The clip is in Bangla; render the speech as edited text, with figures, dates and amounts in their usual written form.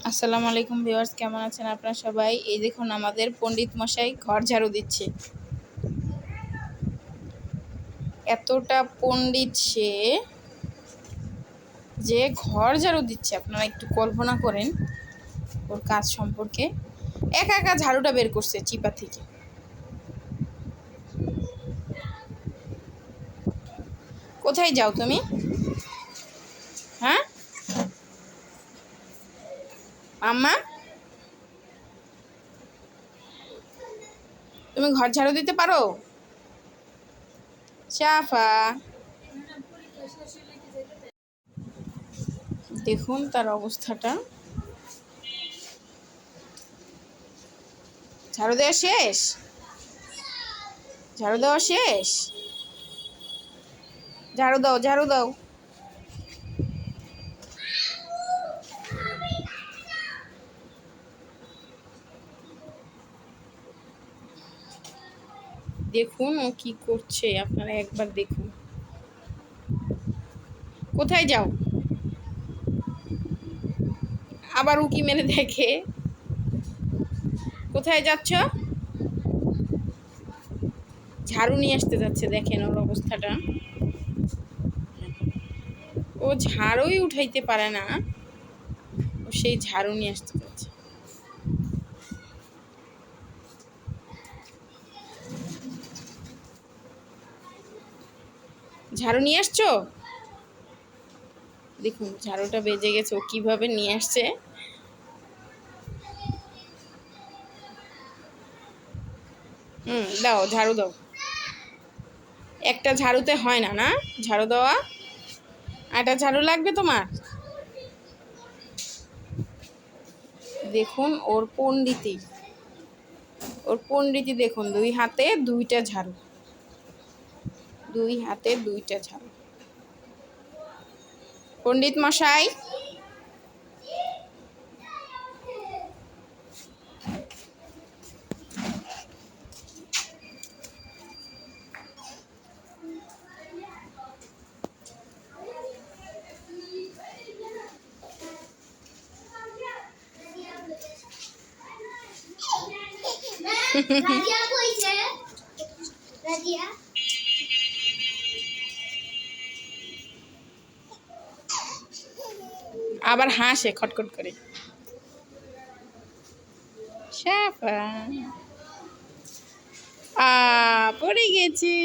আসসালামু আলাইকুম ভিউয়ার্স, কেমন আছেন আপনারা সবাই? এই দেখুন আমাদের পণ্ডিত মশাই ঘর ঝাড়ু দিচ্ছে। এতটা পণ্ডিত সে যে ঘর ঝাড়ু দিচ্ছে, আপনারা একটু কল্পনা করেন ওর কাজ সম্পর্কে। একা একা ঝাড়ুটা বের করছে চিপা থেকে। কোথায় যাও তুমি? হ্যাঁ আম্মা, তুমি ঘর ঝাড়ু দিতে পারো? চাফা, দেখুন তার অবস্থাটা। ঝাড়ু দেওয়া শেষ? ঝাড়ু দেওয়া শেষ? ঝাড়ু দাও, ঝাড়ু দাও। দেখুন ও কি করছে, আপনারা একবার দেখুন। কোথায় যাও? আবার উকি মেরে দেখে। কোথায় যাচ্ছ? ঝাড়ু নিয়ে আসতে যাচ্ছে, দেখেন ওর অবস্থাটা। ও ঝাড়ুই উঠাইতে পারে না, ও সেই ঝাড়ু নিয়ে আসতে যাচ্ছে। ঝাড়ু নিয়ে আসছো? দেখুন ঝাড়ুটা বেজে গেছে, ও কিভাবে নিয়ে আসছে। দাও, ঝাড়ু দাও। একটা ঝাড়ুতে হয় না, না ঝাড়ু দেওয়া। একটা ঝাড়ু লাগবে তোমার। দেখুন ওর পণ্ডিতি, ওর পণ্ডিতি দেখুন। দুই হাতে দুইটা ঝাড়ু, দুই হাতে দুইটা ঝাড়ু। পণ্ডিত মশাই, আবার হাসে খটখট করে। পড়ে গেছি।